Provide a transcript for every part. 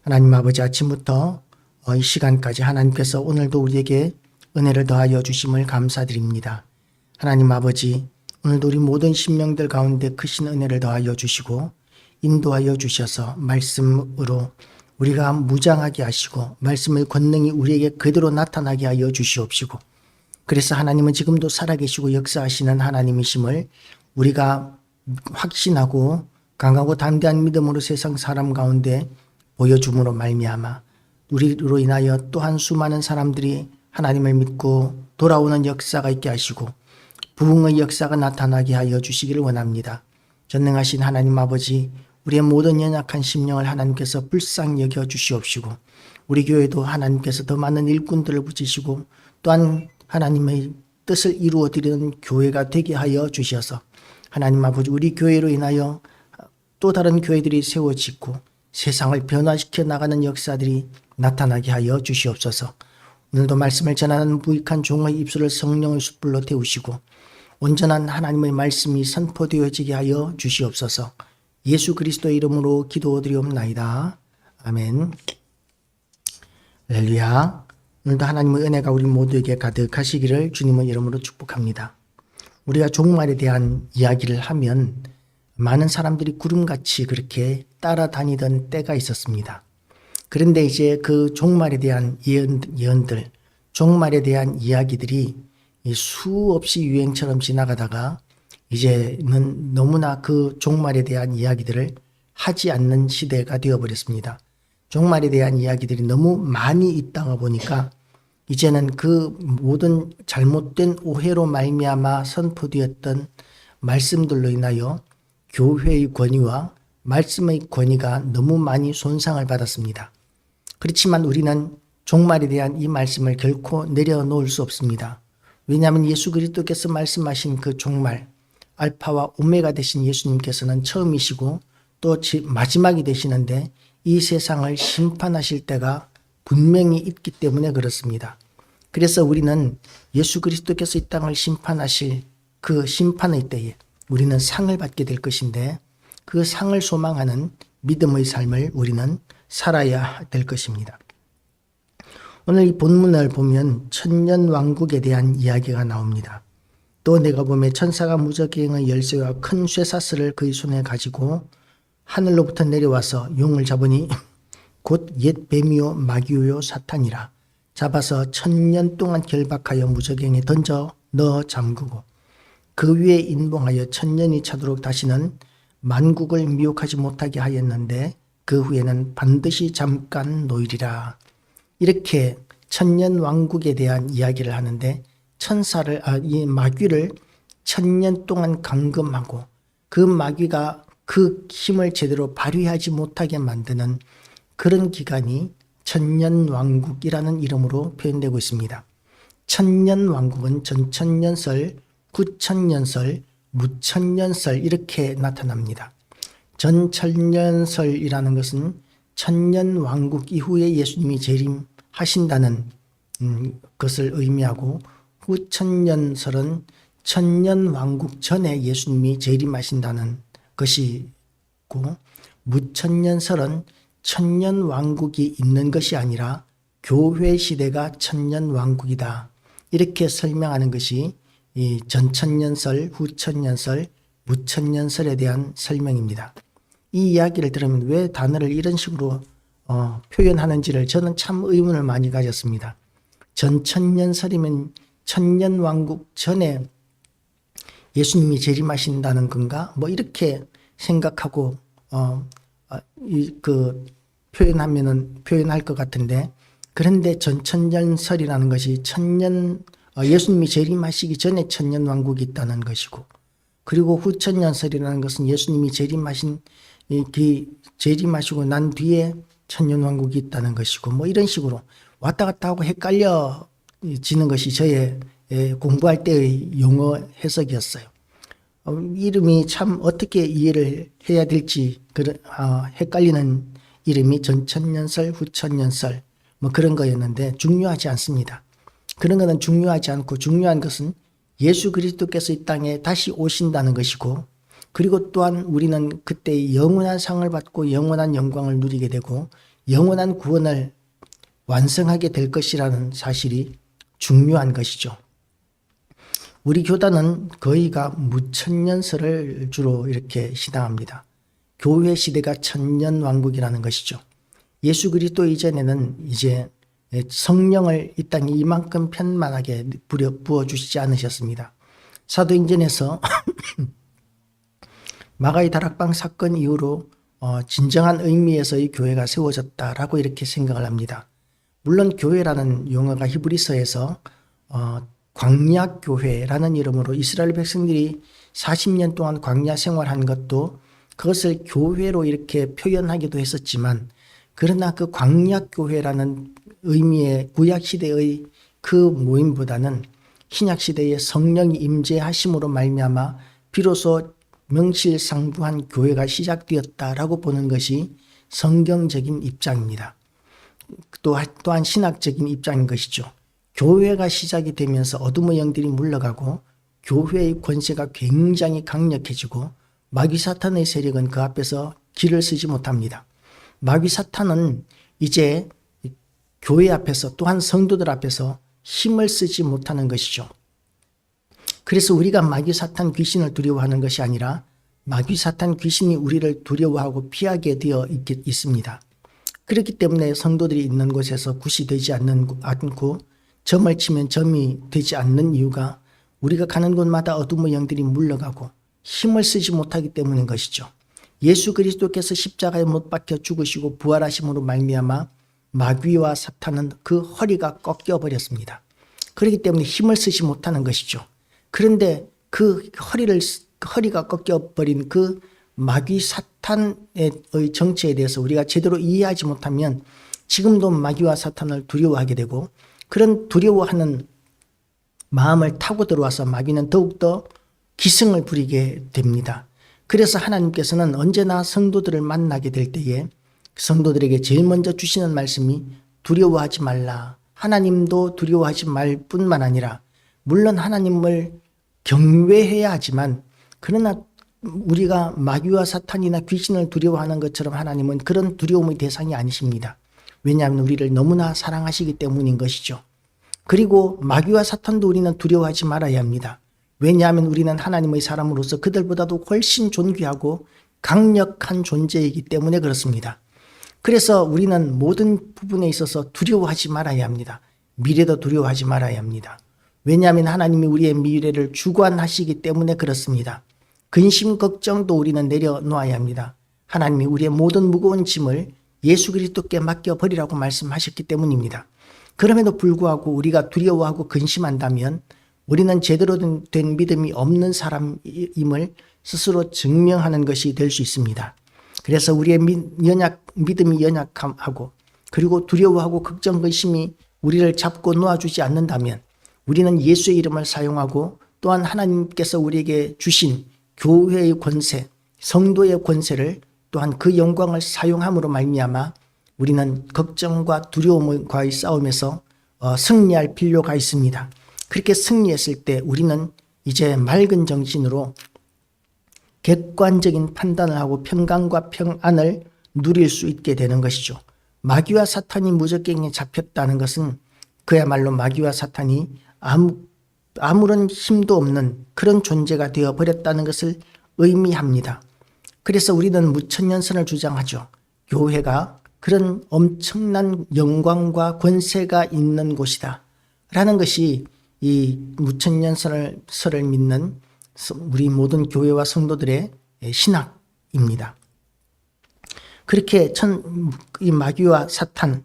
하나님 아버지, 아침부터 이 시간까지 하나님께서 오늘도 우리에게 은혜를 더하여 주심을 감사드립니다. 하나님 아버지, 오늘도 우리 모든 심령들 가운데 크신 은혜를 더하여 주시고 인도하여 주셔서 말씀으로 우리가 무장하게 하시고 말씀의 권능이 우리에게 그대로 나타나게 하여 주시옵시고, 그래서 하나님은 지금도 살아계시고 역사하시는 하나님이심을 우리가 확신하고 강하고 담대한 믿음으로 세상 사람 가운데 보여줌으로 말미암아 우리로 인하여 또한 수많은 사람들이 하나님을 믿고 돌아오는 역사가 있게 하시고 부흥의 역사가 나타나게 하여 주시기를 원합니다. 전능하신 하나님 아버지, 우리의 모든 연약한 심령을 하나님께서 불쌍히 여겨 주시옵시고, 우리 교회도 하나님께서 더 많은 일꾼들을 붙이시고 또한 하나님의 뜻을 이루어 드리는 교회가 되게 하여 주셔서 하나님 아버지, 우리 교회로 인하여 또 다른 교회들이 세워지고 세상을 변화시켜 나가는 역사들이 나타나게 하여 주시옵소서. 오늘도 말씀을 전하는 무익한 종의 입술을 성령의 숯불로 태우시고 온전한 하나님의 말씀이 선포되어지게 하여 주시옵소서. 예수 그리스도의 이름으로 기도드리옵나이다. 아멘. 할렐루야. 오늘도 하나님의 은혜가 우리 모두에게 가득하시기를 주님의 이름으로 축복합니다. 우리가 종말에 대한 이야기를 하면 많은 사람들이 구름같이 그렇게 따라다니던 때가 있었습니다. 그런데 이제 그 종말에 대한 예언들, 종말에 대한 이야기들이 수없이 유행처럼 지나가다가 이제는 너무나 그 종말에 대한 이야기들을 하지 않는 시대가 되어버렸습니다. 종말에 대한 이야기들이 너무 많이 있다가 보니까 이제는 그 모든 잘못된 오해로 말미암아 선포되었던 말씀들로 인하여 교회의 권위와 말씀의 권위가 너무 많이 손상을 받았습니다. 그렇지만 우리는 종말에 대한 이 말씀을 결코 내려놓을 수 없습니다. 왜냐하면 예수 그리스도께서 말씀하신 그 종말, 알파와 오메가 되신 예수님께서는 처음이시고 또 마지막이 되시는데 이 세상을 심판하실 때가 분명히 있기 때문에 그렇습니다. 그래서 우리는 예수 그리스도께서 이 땅을 심판하실 그 심판의 때에 우리는 상을 받게 될 것인데, 그 상을 소망하는 믿음의 삶을 우리는 살아야 될 것입니다. 오늘 이 본문을 보면 천년왕국에 대한 이야기가 나옵니다. 또 내가 보면 천사가 무저갱의 열쇠와 큰 쇠사슬을 그의 손에 가지고 하늘로부터 내려와서 용을 잡으니 곧 옛 뱀이요 마귀요 사탄이라. 잡아서 1000년 동안 결박하여 무저갱에 던져 넣어 잠그고 그 위에 인봉하여 1000년이 차도록 다시는 만국을 미혹하지 못하게 하였는데 그 후에는 반드시 잠깐 놓이리라. 이렇게 천년왕국에 대한 이야기를 하는데, 이 마귀를 1000년 동안 감금하고 그 마귀가 그 힘을 제대로 발휘하지 못하게 만드는 그런 기간이 천년왕국이라는 이름으로 표현되고 있습니다. 천년왕국은 전천년설, 구천년설, 무천년설 이렇게 나타납니다. 전천년설이라는 것은 천년왕국 이후에 예수님이 재림하신다는 것을 의미하고, 후천년설은 천년왕국 전에 예수님이 재림하신다는 것이고, 무천년설은 천년왕국이 있는 것이 아니라 교회 시대가 천년왕국이다, 이렇게 설명하는 것이 이 전천년설, 후천년설, 무천년설에 대한 설명입니다. 이 이야기를 들으면 왜 단어를 이런 식으로 표현하는지를 저는 참 의문을 많이 가졌습니다. 전천년설이면 천년왕국 전에 예수님이 재림하신다는 건가? 뭐 이렇게 생각하고 표현할 것 같은데, 그런데 전천년설이라는 것이 예수님이 재림하시기 전에 천년왕국이 있다는 것이고, 그리고 후천년설이라는 것은 예수님이 재림하시고 난 뒤에 천년왕국이 있다는 것이고, 뭐 이런 식으로 왔다 갔다 하고 헷갈려지는 것이 저의 공부할 때의 용어 해석이었어요. 이름이 참 어떻게 이해를 해야 될지 헷갈리는 이름이 전천년설, 후천년설 뭐 그런 거였는데 중요하지 않습니다. 그런 것은 중요하지 않고, 중요한 것은 예수 그리스도께서 이 땅에 다시 오신다는 것이고, 그리고 또한 우리는 그때 영원한 상을 받고 영원한 영광을 누리게 되고 영원한 구원을 완성하게 될 것이라는 사실이 중요한 것이죠. 우리 교단은 거의가 무천년설을 주로 이렇게 신앙합니다. 교회 시대가 천년왕국이라는 것이죠. 예수 그리스도 이전에는 이제 성령을 이 땅에 이만큼 편만하게 부어주시지 않으셨습니다. 사도행전에서 마가의 다락방 사건 이후로 진정한 의미에서의 교회가 세워졌다라고 이렇게 생각을 합니다. 물론 교회라는 용어가 히브리서에서 광야교회라는 이름으로 이스라엘 백성들이 40년 동안 광야 생활한 것도 그것을 교회로 이렇게 표현하기도 했었지만, 그러나 그 광야교회라는 의미의 구약시대의 그 모임보다는 신약시대의 성령이 임재하심으로 말미암아 비로소 명실상부한 교회가 시작되었다라고 보는 것이 성경적인 입장입니다. 또한 신학적인 입장인 것이죠. 교회가 시작이 되면서 어둠의 영들이 물러가고 교회의 권세가 굉장히 강력해지고 마귀 사탄의 세력은 그 앞에서 길을 쓰지 못합니다. 마귀 사탄은 이제 교회 앞에서 또한 성도들 앞에서 힘을 쓰지 못하는 것이죠. 그래서 우리가 마귀 사탄 귀신을 두려워하는 것이 아니라 마귀 사탄 귀신이 우리를 두려워하고 피하게 되어 있습니다. 그렇기 때문에 성도들이 있는 곳에서 굿이 되지 않고 점을 치면 점이 되지 않는 이유가 우리가 가는 곳마다 어둠의 영들이 물러가고 힘을 쓰지 못하기 때문인 것이죠. 예수 그리스도께서 십자가에 못 박혀 죽으시고 부활하심으로 말미암아 마귀와 사탄은 그 허리가 꺾여 버렸습니다. 그렇기 때문에 힘을 쓰지 못하는 것이죠. 그런데 그 허리가 꺾여 버린 그 마귀 사탄의 정체에 대해서 우리가 제대로 이해하지 못하면 지금도 마귀와 사탄을 두려워하게 되고, 그런 두려워하는 마음을 타고 들어와서 마귀는 더욱더 기승을 부리게 됩니다. 그래서 하나님께서는 언제나 성도들을 만나게 될 때에 성도들에게 제일 먼저 주시는 말씀이 두려워하지 말라. 하나님도 두려워하지 말 뿐만 아니라, 물론 하나님을 경외해야 하지만, 그러나 우리가 마귀와 사탄이나 귀신을 두려워하는 것처럼 하나님은 그런 두려움의 대상이 아니십니다. 왜냐하면 우리를 너무나 사랑하시기 때문인 것이죠. 그리고 마귀와 사탄도 우리는 두려워하지 말아야 합니다. 왜냐하면 우리는 하나님의 사람으로서 그들보다도 훨씬 존귀하고 강력한 존재이기 때문에 그렇습니다. 그래서 우리는 모든 부분에 있어서 두려워하지 말아야 합니다. 미래도 두려워하지 말아야 합니다. 왜냐하면 하나님이 우리의 미래를 주관하시기 때문에 그렇습니다. 근심 걱정도 우리는 내려놓아야 합니다. 하나님이 우리의 모든 무거운 짐을 예수 그리스도께 맡겨버리라고 말씀하셨기 때문입니다. 그럼에도 불구하고 우리가 두려워하고 근심한다면 우리는 제대로 된 믿음이 없는 사람임을 스스로 증명하는 것이 될 수 있습니다. 그래서 우리의 믿음이 연약하고 그리고 두려워하고 걱정 근심이 우리를 잡고 놓아주지 않는다면 우리는 예수의 이름을 사용하고 또한 하나님께서 우리에게 주신 교회의 권세, 성도의 권세를 또한 그 영광을 사용함으로 말미암아 우리는 걱정과 두려움과의 싸움에서 승리할 필요가 있습니다. 그렇게 승리했을 때 우리는 이제 맑은 정신으로 객관적인 판단을 하고 평강과 평안을 누릴 수 있게 되는 것이죠. 마귀와 사탄이 무적갱에 잡혔다는 것은 그야말로 마귀와 사탄이 아무런 힘도 없는 그런 존재가 되어버렸다는 것을 의미합니다. 그래서 우리는 무천년선을 주장하죠. 교회가 그런 엄청난 영광과 권세가 있는 곳이다 라는 것이 이 무천년설을 믿는 우리 모든 교회와 성도들의 신학입니다. 그렇게 이 마귀와 사탄이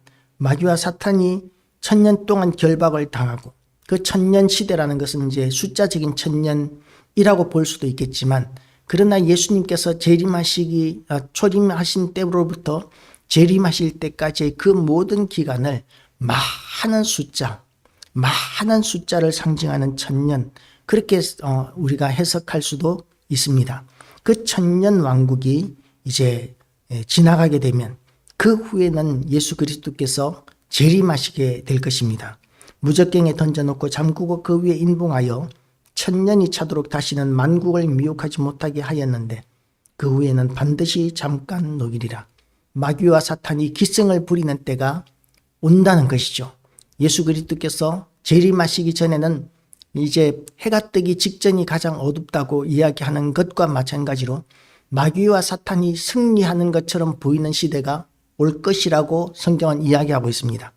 1000년 동안 결박을 당하고 그 1000년 시대라는 것은 이제 숫자적인 1000년이라고 볼 수도 있겠지만, 그러나 예수님께서 초림하신 때로부터 재림하실 때까지의 그 모든 기간을 많은 숫자를 상징하는 1000년, 그렇게 우리가 해석할 수도 있습니다. 그 1000년 왕국이 이제 지나가게 되면 그 후에는 예수 그리스도께서 재림하시게 될 것입니다. 무적갱에 던져놓고 잠그고 그 위에 인봉하여 1000년이 차도록 다시는 만국을 미혹하지 못하게 하였는데 그 후에는 반드시 잠깐 녹이리라. 마귀와 사탄이 기승을 부리는 때가 온다는 것이죠. 예수 그리스도께서 재림하시기 전에는 이제 해가 뜨기 직전이 가장 어둡다고 이야기하는 것과 마찬가지로 마귀와 사탄이 승리하는 것처럼 보이는 시대가 올 것이라고 성경은 이야기하고 있습니다.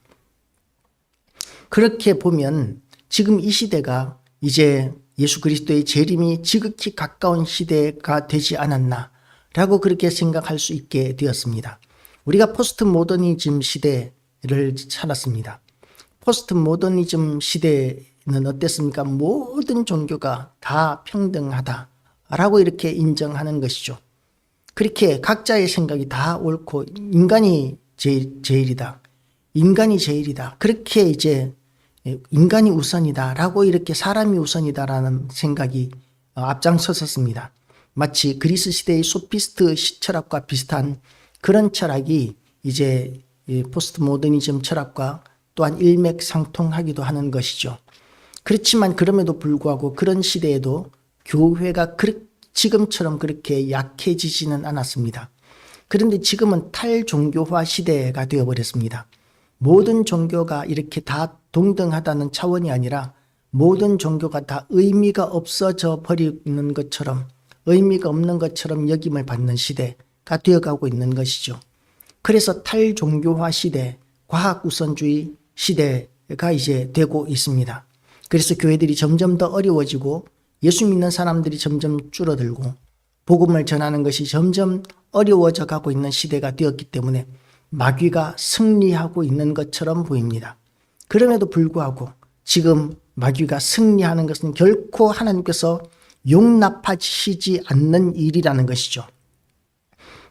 그렇게 보면 지금 이 시대가 이제 예수 그리스도의 재림이 지극히 가까운 시대가 되지 않았나라고 그렇게 생각할 수 있게 되었습니다. 우리가 포스트 모더니즘 시대를 살았습니다. 포스트 모더니즘 시대는 어땠습니까? 모든 종교가 다 평등하다라고 이렇게 인정하는 것이죠. 그렇게 각자의 생각이 다 옳고 인간이 제일이다. 인간이 제일이다. 그렇게 이제 인간이 우선이다라고 이렇게 사람이 우선이다라는 생각이 앞장섰습니다. 마치 그리스 시대의 소피스트 철학과 비슷한 그런 철학이 이제 포스트 모더니즘 철학과 또한 일맥상통하기도 하는 것이죠. 그렇지만 그럼에도 불구하고 그런 시대에도 교회가 지금처럼 그렇게 약해지지는 않았습니다. 그런데 지금은 탈종교화 시대가 되어버렸습니다. 모든 종교가 이렇게 다 동등하다는 차원이 아니라 모든 종교가 다 의미가 없어져 버리는 것처럼 의미가 없는 것처럼 여김을 받는 시대가 되어가고 있는 것이죠. 그래서 탈종교화 시대, 과학우선주의 시대가 이제 되고 있습니다. 그래서 교회들이 점점 더 어려워지고 예수 믿는 사람들이 점점 줄어들고 복음을 전하는 것이 점점 어려워져 가고 있는 시대가 되었기 때문에 마귀가 승리하고 있는 것처럼 보입니다. 그럼에도 불구하고 지금 마귀가 승리하는 것은 결코 하나님께서 용납하시지 않는 일이라는 것이죠.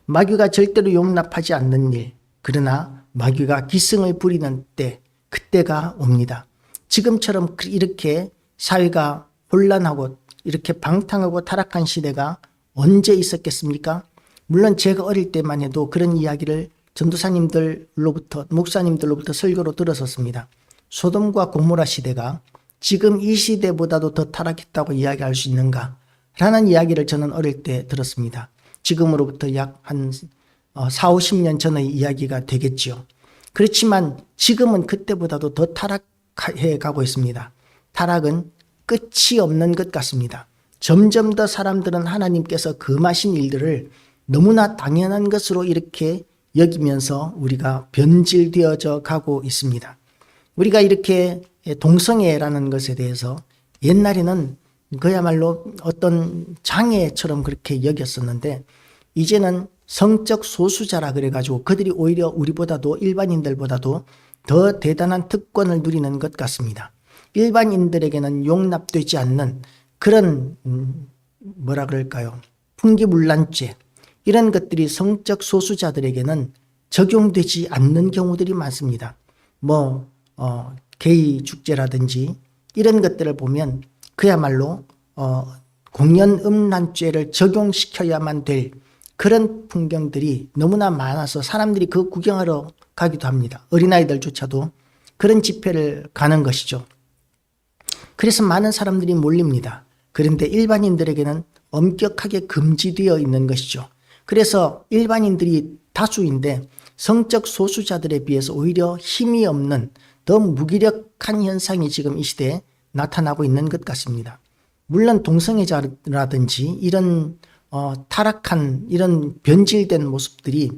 마귀가 절대로 용납하지 않는 일, 그러나 마귀가 기승을 부리는 때, 그때가 옵니다. 지금처럼 이렇게 사회가 혼란하고 이렇게 방탕하고 타락한 시대가 언제 있었겠습니까? 물론 제가 어릴 때만 해도 그런 이야기를 전도사님들로부터 목사님들로부터 설교로 들었었습니다. 소돔과 고모라 시대가 지금 이 시대보다도 더 타락했다고 이야기할 수 있는가? 라는 이야기를 저는 어릴 때 들었습니다. 지금으로부터 약 한 4, 50년 전의 이야기가 되겠지요. 그렇지만 지금은 그때보다도 더 타락해 가고 있습니다. 타락은 끝이 없는 것 같습니다. 점점 더 사람들은 하나님께서 금하신 일들을 너무나 당연한 것으로 이렇게 여기면서 우리가 변질되어져 가고 있습니다. 우리가 이렇게 동성애라는 것에 대해서 옛날에는 그야말로 어떤 장애처럼 그렇게 여겼었는데 이제는 성적 소수자라 그래가지고 그들이 오히려 우리보다도 일반인들보다도 더 대단한 특권을 누리는 것 같습니다. 일반인들에게는 용납되지 않는 그런 뭐라 그럴까요? 풍기문란죄 이런 것들이 성적 소수자들에게는 적용되지 않는 경우들이 많습니다. 게이 축제라든지 이런 것들을 보면 그야말로 공연음란죄를 적용시켜야만 될 그런 풍경들이 너무나 많아서 사람들이 그 구경하러 가기도 합니다. 어린아이들조차도 그런 집회를 가는 것이죠. 그래서 많은 사람들이 몰립니다. 그런데 일반인들에게는 엄격하게 금지되어 있는 것이죠. 그래서 일반인들이 다수인데 성적 소수자들에 비해서 오히려 힘이 없는 더 무기력한 현상이 지금 이 시대에 나타나고 있는 것 같습니다. 물론 동성애자라든지 이런 타락한 이런 변질된 모습들이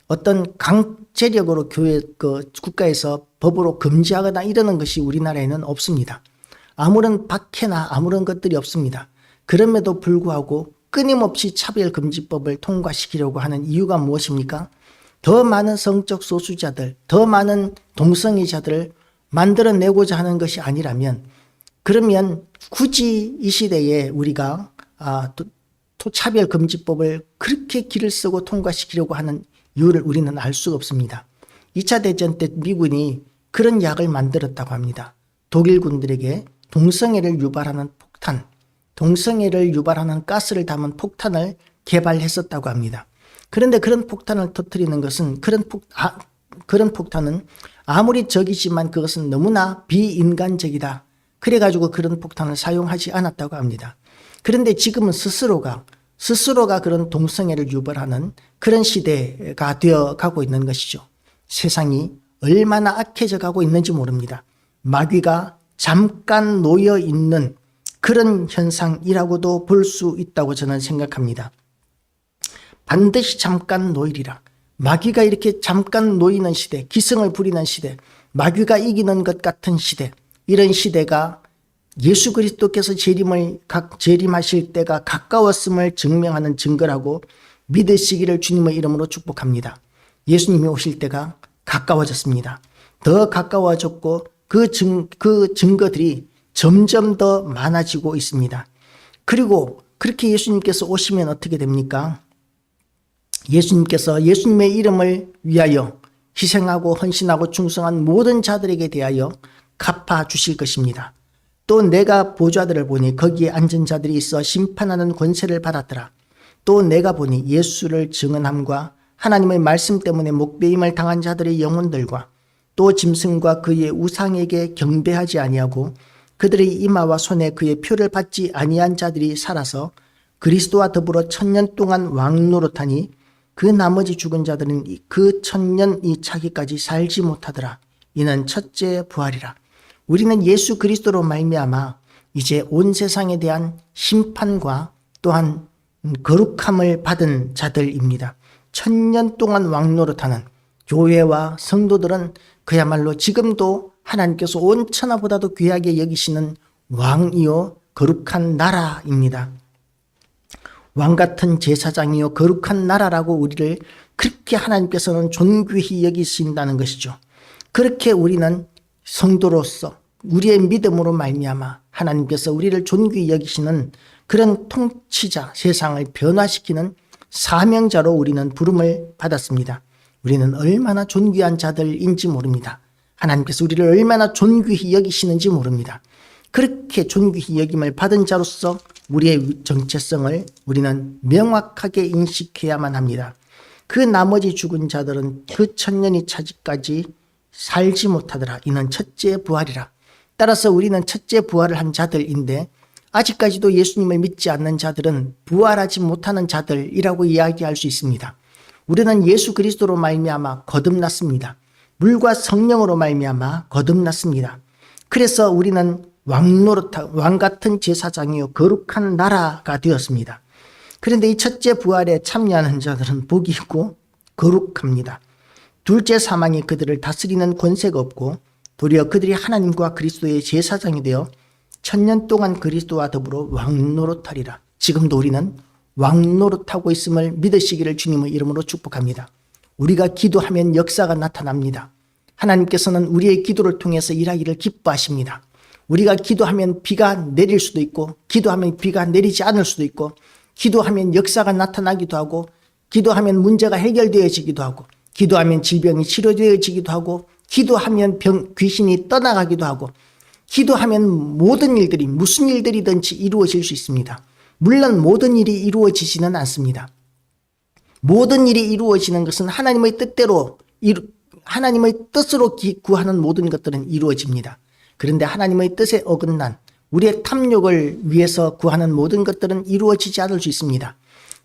어떤 강제력으로 국가에서 법으로 금지하거나 이러는 것이 우리나라에는 없습니다. 아무런 박해나 아무런 것들이 없습니다. 그럼에도 불구하고 끊임없이 차별금지법을 통과시키려고 하는 이유가 무엇입니까? 더 많은 성적 소수자들, 더 많은 동성애자들을 만들어내고자 하는 것이 아니라면 그러면 굳이 이 시대에 우리가 차별금지법을 그렇게 길을 쓰고 통과시키려고 하는 이유를 우리는 알 수가 없습니다. 2차 대전 때 미군이 그런 약을 만들었다고 합니다. 독일 군들에게 동성애를 유발하는 폭탄, 동성애를 유발하는 가스를 담은 폭탄을 개발했었다고 합니다. 그런데 그런 폭탄을 터뜨리는 것은 그런 폭탄은 아무리 적이지만 그것은 너무나 비인간적이다. 그래가지고 그런 폭탄을 사용하지 않았다고 합니다. 그런데 지금은 스스로가 스스로가 그런 동성애를 유발하는 그런 시대가 되어 가고 있는 것이죠. 세상이 얼마나 악해져 가고 있는지 모릅니다. 마귀가 잠깐 놓여 있는 그런 현상이라고도 볼 수 있다고 저는 생각합니다. 반드시 잠깐 놓이리라. 마귀가 이렇게 잠깐 놓이는 시대, 기승을 부리는 시대, 마귀가 이기는 것 같은 시대, 이런 시대가 예수 그리스도께서 재림하실 때가 가까웠음을 증명하는 증거라고 믿으시기를 주님의 이름으로 축복합니다. 예수님이 오실 때가 가까워졌습니다. 더 가까워졌고 그 증거들이 점점 더 많아지고 있습니다. 그리고 그렇게 예수님께서 오시면 어떻게 됩니까? 예수님께서 예수님의 이름을 위하여 희생하고 헌신하고 충성한 모든 자들에게 대하여 갚아 주실 것입니다. 또 내가 보좌들을 보니 거기에 앉은 자들이 있어 심판하는 권세를 받았더라. 또 내가 보니 예수를 증언함과 하나님의 말씀 때문에 목배임을 당한 자들의 영혼들과 또 짐승과 그의 우상에게 경배하지 아니하고 그들의 이마와 손에 그의 표를 받지 아니한 자들이 살아서 그리스도와 더불어 1000년 동안 왕노릇하니 그 나머지 죽은 자들은 그 1000년이 차기까지 살지 못하더라. 이는 첫째 부활이라. 우리는 예수 그리스도로 말미암아 이제 온 세상에 대한 심판과 또한 거룩함을 받은 자들입니다. 1000년 동안 왕노릇하는 교회와 성도들은 그야말로 지금도 하나님께서 온 천하보다도 귀하게 여기시는 왕이요 거룩한 나라입니다. 왕같은 제사장이요 거룩한 나라라고 우리를 그렇게 하나님께서는 존귀히 여기신다는 것이죠. 그렇게 우리는 성도로서 우리의 믿음으로 말미암아 하나님께서 우리를 존귀히 여기시는 그런 통치자, 세상을 변화시키는 사명자로 우리는 부름을 받았습니다. 우리는 얼마나 존귀한 자들인지 모릅니다. 하나님께서 우리를 얼마나 존귀히 여기시는지 모릅니다. 그렇게 존귀히 여김을 받은 자로서 우리의 정체성을 우리는 명확하게 인식해야만 합니다. 그 나머지 죽은 자들은 그 1000년이 차지까지 살지 못하더라. 이는 첫째 부활이라. 따라서 우리는 첫째 부활을 한 자들인데 아직까지도 예수님을 믿지 않는 자들은 부활하지 못하는 자들이라고 이야기할 수 있습니다. 우리는 예수 그리스도로 말미암아 거듭났습니다. 물과 성령으로 말미암아 거듭났습니다. 그래서 우리는 왕 같은 제사장이요 거룩한 나라가 되었습니다. 그런데 이 첫째 부활에 참여하는 자들은 복이 있고 거룩합니다. 둘째 사망이 그들을 다스리는 권세가 없고 도리어 그들이 하나님과 그리스도의 제사장이 되어 1000년 동안 그리스도와 더불어 왕노릇하리라. 지금도 우리는 왕노릇하고 있음을 믿으시기를 주님의 이름으로 축복합니다. 우리가 기도하면 역사가 나타납니다. 하나님께서는 우리의 기도를 통해서 일하기를 기뻐하십니다. 우리가 기도하면 비가 내릴 수도 있고 기도하면 비가 내리지 않을 수도 있고 기도하면 역사가 나타나기도 하고 기도하면 문제가 해결되어지기도 하고 기도하면 질병이 치료되어지기도 하고 기도하면 귀신이 떠나가기도 하고 기도하면 모든 일들이 무슨 일들이든지 이루어질 수 있습니다. 물론 모든 일이 이루어지지는 않습니다. 모든 일이 이루어지는 것은 하나님의 뜻대로 하나님의 뜻으로 구하는 모든 것들은 이루어집니다. 그런데 하나님의 뜻에 어긋난 우리의 탐욕을 위해서 구하는 모든 것들은 이루어지지 않을 수 있습니다.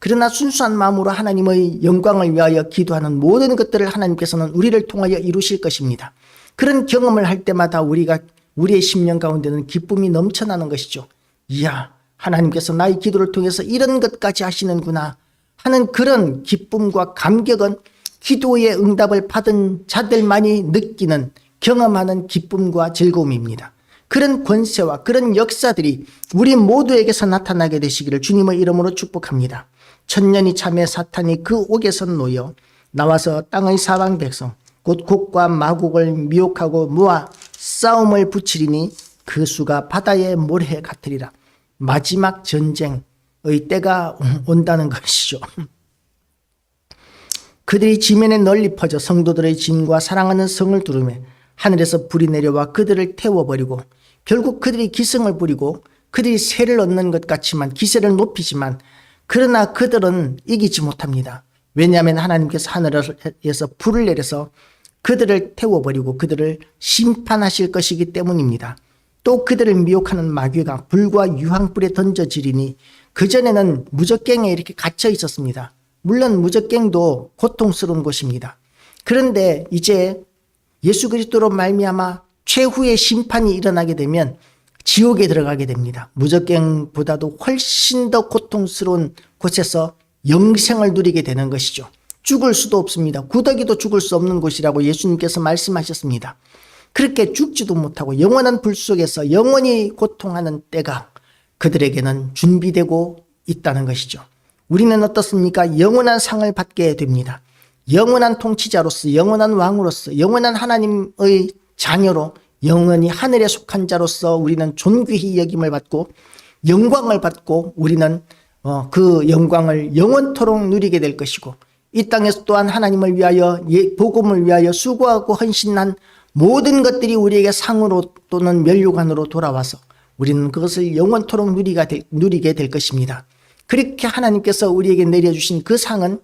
그러나 순수한 마음으로 하나님의 영광을 위하여 기도하는 모든 것들을 하나님께서는 우리를 통하여 이루실 것입니다. 그런 경험을 할 때마다 우리의 심령 가운데는 기쁨이 넘쳐나는 것이죠. 이야, 하나님께서 나의 기도를 통해서 이런 것까지 하시는구나 하는 그런 기쁨과 감격은 기도의 응답을 받은 자들만이 느끼는 경험하는 기쁨과 즐거움입니다. 그런 권세와 그런 역사들이 우리 모두에게서 나타나게 되시기를 주님의 이름으로 축복합니다. 1000년이 참에 사탄이 그 옥에서 놓여 나와서 땅의 사방 백성 곧 곡과 마곡을 미혹하고 모아 싸움을 붙이리니 그 수가 바다의 모래 같으리라. 마지막 전쟁의 때가 온다는 것이죠. 그들이 지면에 널리 퍼져 성도들의 진과 사랑하는 성을 두르며 하늘에서 불이 내려와 그들을 태워버리고 결국 그들이 기승을 부리고 그들이 세를 얻는 것 같지만 기세를 높이지만 그러나 그들은 이기지 못합니다. 왜냐하면 하나님께서 하늘에서 불을 내려서 그들을 태워버리고 그들을 심판하실 것이기 때문입니다. 또 그들을 미혹하는 마귀가 불과 유황불에 던져지리니 그전에는 무적갱에 이렇게 갇혀 있었습니다. 물론 무적갱도 고통스러운 곳입니다. 그런데 이제 예수 그리스도로 말미암아 최후의 심판이 일어나게 되면 지옥에 들어가게 됩니다. 무적갱보다도 훨씬 더 고통스러운 곳에서 영생을 누리게 되는 것이죠. 죽을 수도 없습니다. 구더기도 죽을 수 없는 곳이라고 예수님께서 말씀하셨습니다. 그렇게 죽지도 못하고 영원한 불 속에서 영원히 고통하는 때가 그들에게는 준비되고 있다는 것이죠. 우리는 어떻습니까? 영원한 상을 받게 됩니다. 영원한 통치자로서, 영원한 왕으로서, 영원한 하나님의 자녀로 영원히 하늘에 속한 자로서 우리는 존귀히 여김을 받고 영광을 받고 우리는 그 영광을 영원토록 누리게 될 것이고, 이 땅에서 또한 하나님을 위하여, 복음을 위하여 수고하고 헌신한 모든 것들이 우리에게 상으로 또는 면류관으로 돌아와서 우리는 그것을 영원토록 누리게 될 것입니다. 그렇게 하나님께서 우리에게 내려주신 그 상은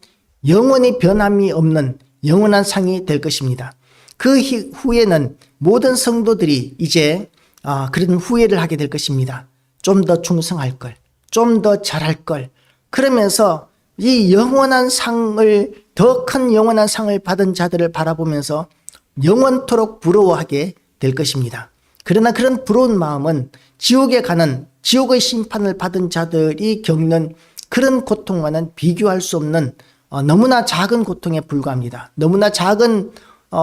영원히 변함이 없는 영원한 상이 될 것입니다. 그 후에는 모든 성도들이 이제 그런 후회를 하게 될 것입니다. 좀 더 충성할 걸, 좀 더 잘할 걸. 그러면서 이 영원한 상을, 더 큰 영원한 상을 받은 자들을 바라보면서 영원토록 부러워하게 될 것입니다. 그러나 그런 부러운 마음은 지옥에 가는, 지옥의 심판을 받은 자들이 겪는 그런 고통과는 비교할 수 없는 너무나 작은 고통에 불과합니다. 너무나 작은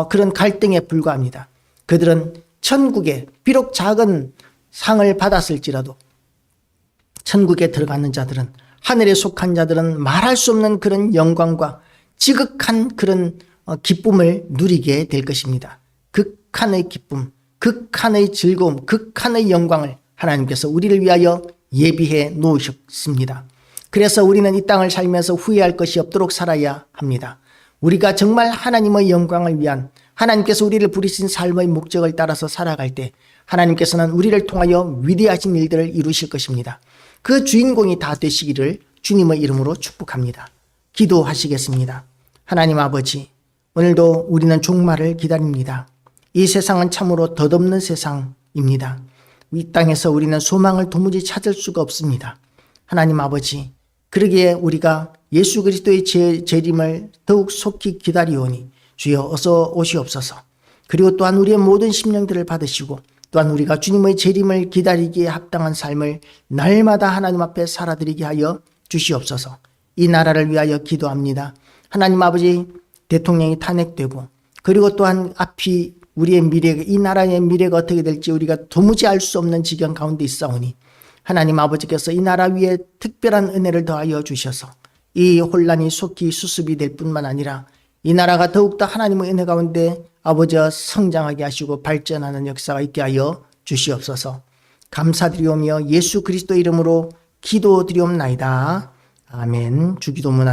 그런 갈등에 불과합니다. 그들은 천국에 비록 작은 상을 받았을지라도 천국에 들어가는 자들은, 하늘에 속한 자들은 말할 수 없는 그런 영광과 지극한 그런 기쁨을 누리게 될 것입니다. 극한의 기쁨, 극한의 즐거움, 극한의 영광을 하나님께서 우리를 위하여 예비해 놓으셨습니다. 그래서 우리는 이 땅을 살면서 후회할 것이 없도록 살아야 합니다. 우리가 정말 하나님의 영광을 위한, 하나님께서 우리를 부르신 삶의 목적을 따라서 살아갈 때 하나님께서는 우리를 통하여 위대하신 일들을 이루실 것입니다. 그 주인공이 다 되시기를 주님의 이름으로 축복합니다. 기도하시겠습니다. 하나님 아버지, 오늘도 우리는 종말을 기다립니다. 이 세상은 참으로 덧없는 세상입니다. 이 땅에서 우리는 소망을 도무지 찾을 수가 없습니다. 하나님 아버지, 그러기에 우리가 예수 그리스도의 재림을 더욱 속히 기다리오니 주여 어서 오시옵소서. 그리고 또한 우리의 모든 심령들을 받으시고 또한 우리가 주님의 재림을 기다리기에 합당한 삶을 날마다 하나님 앞에 살아드리게 하여 주시옵소서. 이 나라를 위하여 기도합니다. 하나님 아버지, 대통령이 탄핵되고 그리고 또한 앞이 우리의 미래가, 이 나라의 미래가 어떻게 될지 우리가 도무지 알 수 없는 지경 가운데 있사오니 하나님 아버지께서 이 나라 위에 특별한 은혜를 더하여 주셔서 이 혼란이 속히 수습이 될 뿐만 아니라 이 나라가 더욱더 하나님의 은혜 가운데 아버지와 성장하게 하시고 발전하는 역사가 있게 하여 주시옵소서. 감사드리오며 예수 그리스도 이름으로 기도드리옵나이다. 아멘. 주기도문